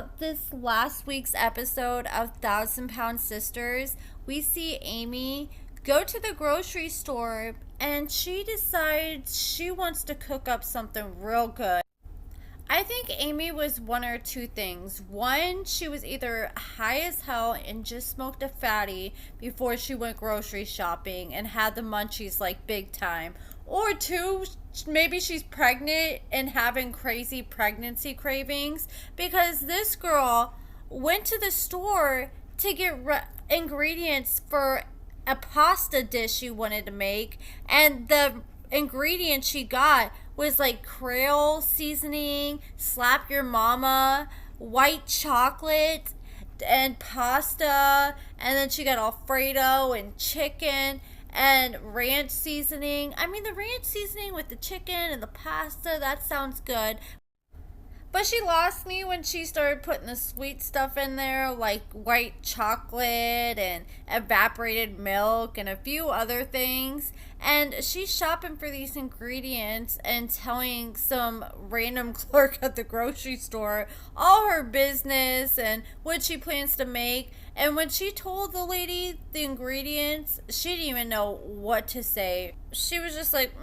out this last week's episode of 1,000 Pound Sisters, we see Amy go to the grocery store and she decides she wants to cook up something real good. I think Amy was one or two things. One, she was either high as hell and just smoked a fatty before she went grocery shopping and had the munchies like big time. Or two, maybe she's pregnant and having crazy pregnancy cravings because this girl went to the store to get ingredients for a pasta dish she wanted to make, and the ingredients she got was like Creole seasoning, slap your mama, white chocolate, and pasta. And then she got Alfredo and chicken and ranch seasoning. I mean, the ranch seasoning with the chicken and the pasta, that sounds good. But she lost me when she started putting the sweet stuff in there, like white chocolate and evaporated milk and a few other things. And she's shopping for these ingredients and telling some random clerk at the grocery store all her business and what she plans to make. And when she told the lady the ingredients, she didn't even know what to say. She was just like,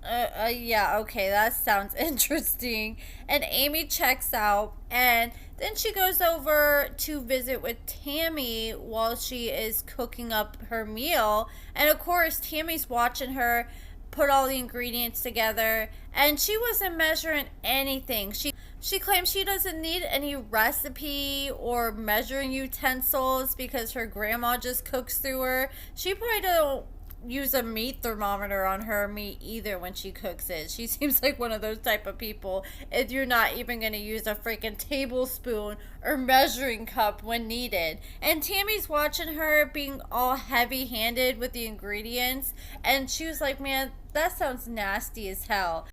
yeah, okay, that sounds interesting. And Amy checks out, and then she goes over to visit with Tammy while she is cooking up her meal. And of course, Tammy's watching her put all the ingredients together, and she wasn't measuring anything. She claims she doesn't need any recipe or measuring utensils because her grandma just cooks through her. She probably don't use a meat thermometer on her meat either when she cooks it. She seems like one of those type of people if you're not even going to use a freaking tablespoon or measuring cup when needed. And Tammy's watching her being all heavy-handed with the ingredients, and she was like, man, that sounds nasty as hell.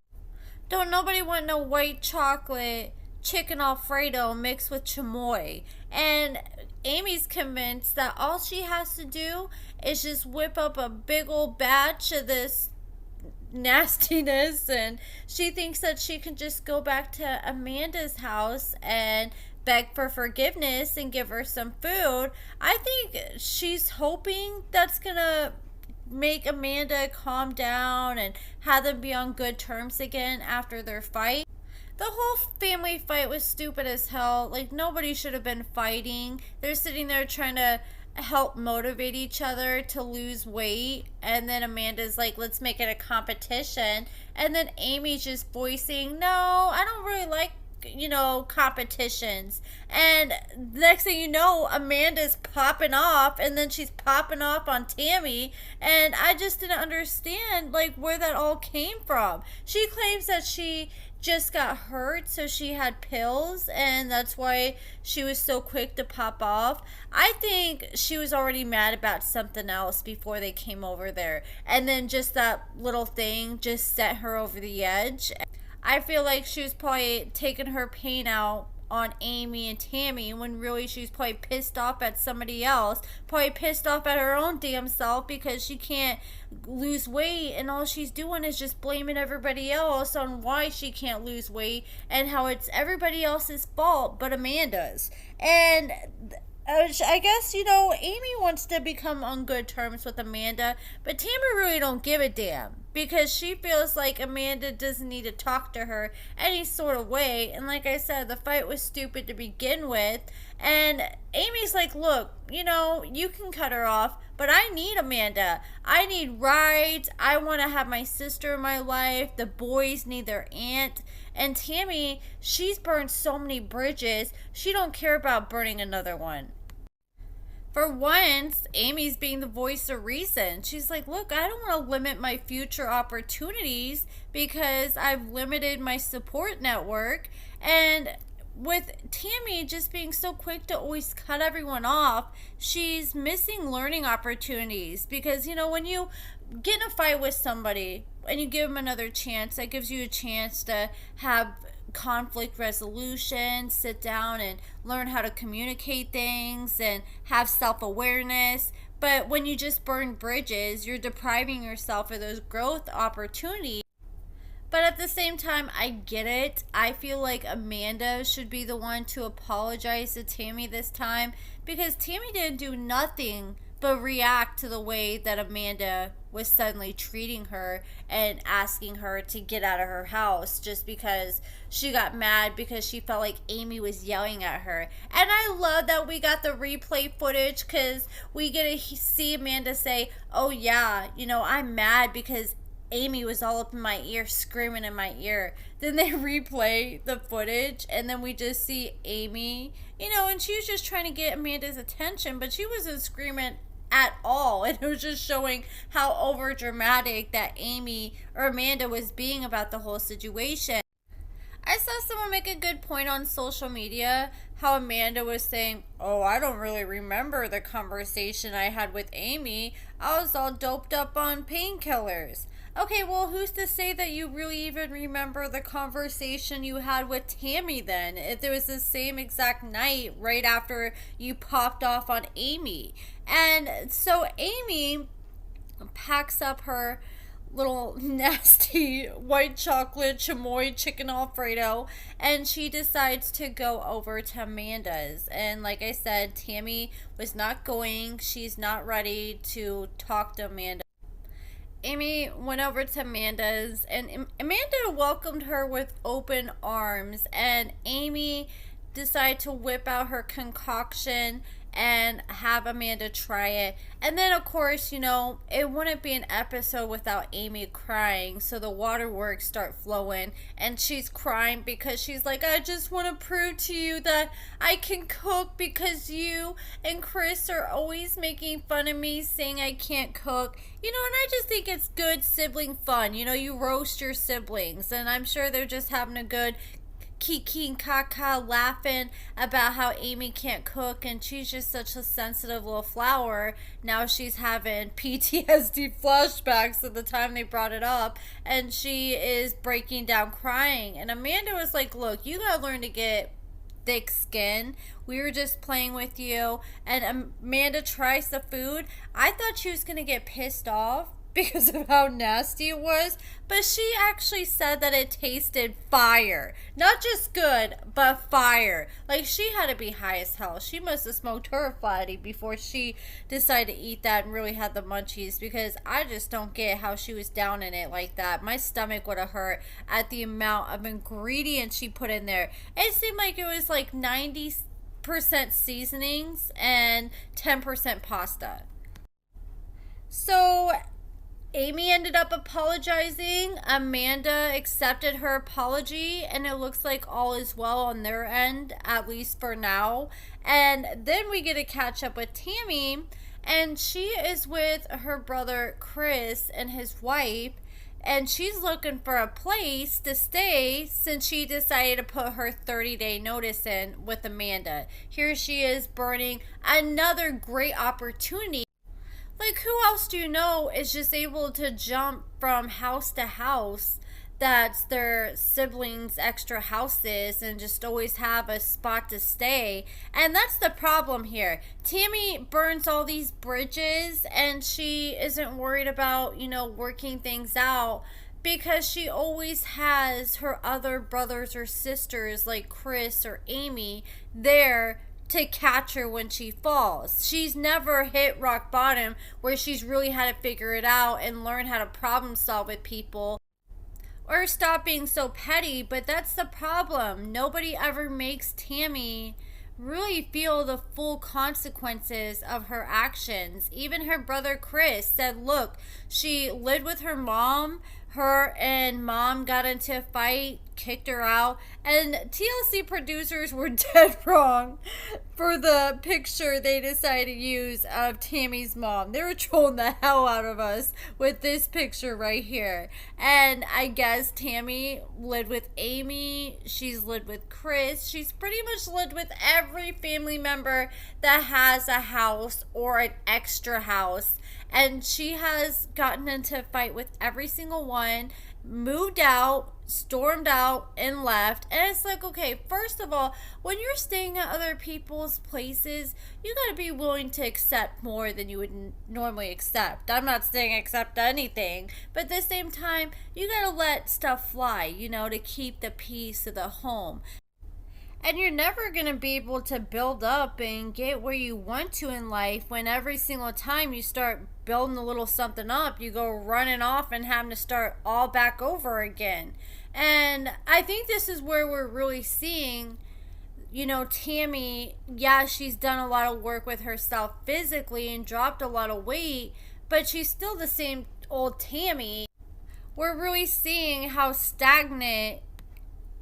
Don't nobody want no white chocolate chicken Alfredo mixed with chamoy. And Amy's convinced that all she has to do is just whip up a big old batch of this nastiness, and she thinks that she can just go back to Amanda's house and beg for forgiveness and give her some food. I think she's hoping that's gonna make Amanda calm down and have them be on good terms again after their fight. The whole family fight was stupid as hell. Like, nobody should have been fighting. They're sitting there trying to help motivate each other to lose weight, and then Amanda's like, let's make it a competition. And then Amy's just voicing, no, I don't really like competitions. And next thing you know, Amanda's popping off, and then she's popping off on Tammy, and I just didn't understand like where that all came from. She claims that she just got hurt, so she had pills, and that's why she was so quick to pop off. I think she was already mad about something else before they came over there, and then just that little thing just set her over the edge. I feel like she was probably taking her pain out on Amy and Tammy when really she was probably pissed off at somebody else, probably pissed off at her own damn self because she can't lose weight, and all she's doing is just blaming everybody else on why she can't lose weight and how it's everybody else's fault but Amanda's. And I guess, Amy wants to become on good terms with Amanda, but Tammy really don't give a damn because she feels like Amanda doesn't need to talk to her any sort of way. And like I said, the fight was stupid to begin with. And Amy's like, look, you can cut her off, but I need Amanda. I need rides. I want to have my sister in my life. The boys need their aunt. And Tammy, she's burned so many bridges, she don't care about burning another one. For once, Amy's being the voice of reason. She's like, look, I don't want to limit my future opportunities because I've limited my support network. And with Tammy just being so quick to always cut everyone off, she's missing learning opportunities. Because, when you get in a fight with somebody and you give them another chance, that gives you a chance to have conflict resolution, sit down and learn how to communicate things and have self-awareness. But when you just burn bridges, you're depriving yourself of those growth opportunities. But at the same time, I get it. I feel like Amanda should be the one to apologize to Tammy this time, because Tammy didn't do nothing but react to the way that Amanda was suddenly treating her and asking her to get out of her house just because she got mad because she felt like Amy was yelling at her. And I love that we got the replay footage because we get to see Amanda say, oh yeah, I'm mad because Amy was all up in my ear, screaming in my ear. Then they replay the footage, and then we just see Amy, and she was just trying to get Amanda's attention, but she wasn't screaming at all. And it was just showing how over dramatic that Amy or Amanda was being about the whole situation. I saw someone make a good point on social media how Amanda was saying, oh, I don't really remember the conversation I had with Amy. I was all doped up on painkillers. Okay, well, who's to say that you really even remember the conversation you had with Tammy then? If it was the same exact night right after you popped off on Amy. And so Amy packs up her little nasty white chocolate chamoy chicken Alfredo, and she decides to go over to Amanda's. And like I said, Tammy was not going. She's not ready to talk to Amanda. Amy went over to Amanda's, and Amanda welcomed her with open arms, and Amy decided to whip out her concoction and have Amanda try it. And then, of course, it wouldn't be an episode without Amy crying, so the waterworks start flowing, and she's crying because she's like, I just want to prove to you that I can cook because you and Chris are always making fun of me saying I can't cook. And I just think it's good sibling fun. You roast your siblings, and I'm sure they're just having a good kiki and kaka laughing about how Amy can't cook and she's just such a sensitive little flower. Now she's having PTSD flashbacks at the time they brought it up, and she is breaking down crying. And Amanda was like, look, you gotta learn to get thick skin. We were just playing with you. And Amanda tries the food. I thought she was gonna get pissed off because of how nasty it was, but she actually said that it tasted fire. Not just good, but fire. Like, she had to be high as hell. She must have smoked her fatty before she decided to eat that and really had the munchies, because I just don't get how she was down in it like that. My stomach would have hurt at the amount of ingredients she put in there. It seemed like it was like 90% seasonings and 10% pasta. So Amy ended up apologizing. Amanda accepted her apology, and it looks like all is well on their end, at least for now. And then we get to catch up with Tammy, and she is with her brother Chris and his wife, and she's looking for a place to stay since she decided to put her 30-day notice in with Amanda. Here she is burning another great opportunity. Like, who else do you know is just able to jump from house to house that's their siblings' extra houses and just always have a spot to stay? And that's the problem here. Tammy burns all these bridges, and she isn't worried about, working things out, because she always has her other brothers or sisters like Chris or Amy there to catch her when she falls. She's never hit rock bottom where she's really had to figure it out and learn how to problem solve with people or stop being so petty. But that's the problem. Nobody ever makes Tammy really feel the full consequences of her actions. Even her brother Chris said, look, she lived with her mom. Her and mom got into a fight, kicked her out, and TLC producers were dead wrong for the picture they decided to use of Tammy's mom. They were trolling the hell out of us with this picture right here. And I guess Tammy lived with Amy, she's lived with Chris, she's pretty much lived with every family member that has a house or an extra house. And she has gotten into a fight with every single one, moved out, stormed out, and left. And it's like, okay, first of all, when you're staying at other people's places, you gotta be willing to accept more than you would normally accept. I'm not saying accept anything, but at the same time, you gotta let stuff fly, you know, to keep the peace of the home. And you're never going to be able to build up and get where you want to in life when every single time you start building a little something up, you go running off and having to start all back over again. And I think this is where we're really seeing, you know, Tammy, yeah, she's done a lot of work with herself physically and dropped a lot of weight, but she's still the same old Tammy. We're really seeing how stagnant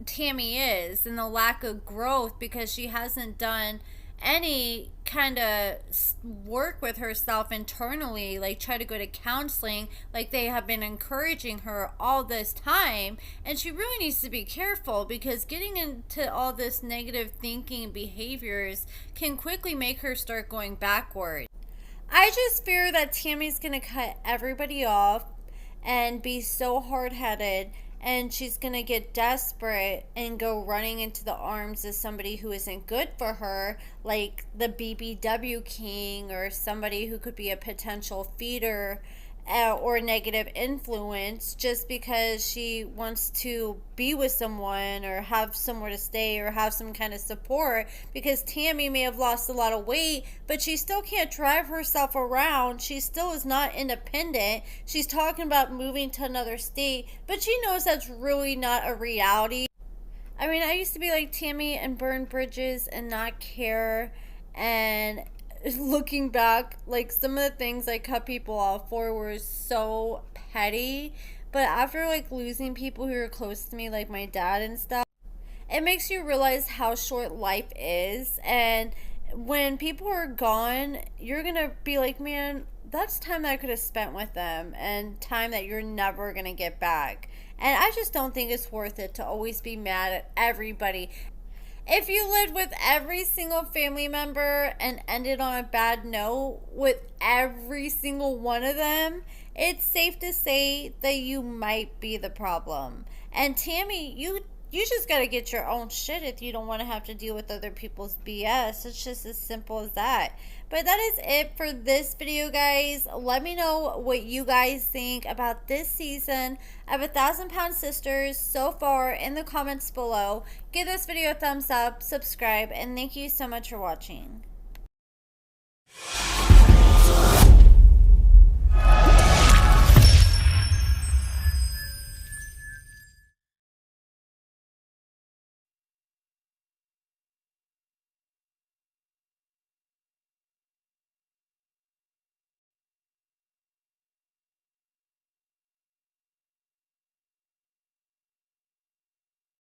Tammy is and the lack of growth because she hasn't done any kind of work with herself internally, like try to go to counseling like they have been encouraging her all this time. And she really needs to be careful because getting into all this negative thinking and behaviors can quickly make her start going backward. I just fear that Tammy's gonna cut everybody off and be so hard-headed, and she's gonna get desperate and go running into the arms of somebody who isn't good for her, like the BBW king or somebody who could be a potential feeder or negative influence, just because she wants to be with someone or have somewhere to stay or have some kind of support. Because Tammy may have lost a lot of weight, but she still can't drive herself around. She still is not independent. She's talking about moving to another state, but she knows that's really not a reality. I mean, I used to be like Tammy and burn bridges and not care. And looking back, like, some of the things I cut people off for were so petty. But after, like, losing people who are close to me, like my dad and stuff, it makes you realize how short life is. And when people are gone, you're gonna be like, man, that's time that I could have spent with them and time that you're never gonna get back. And I just don't think it's worth it to always be mad at everybody. If you lived with every single family member and ended on a bad note with every single one of them, it's safe to say that you might be the problem. And Tammy, you just got to get your own shit if you don't want to have to deal with other people's BS. It's just as simple as that. But that is it for this video, guys. Let me know what you guys think about this season of 1,000 Pound Sisters so far in the comments below. Give this video a thumbs up, subscribe, and thank you so much for watching.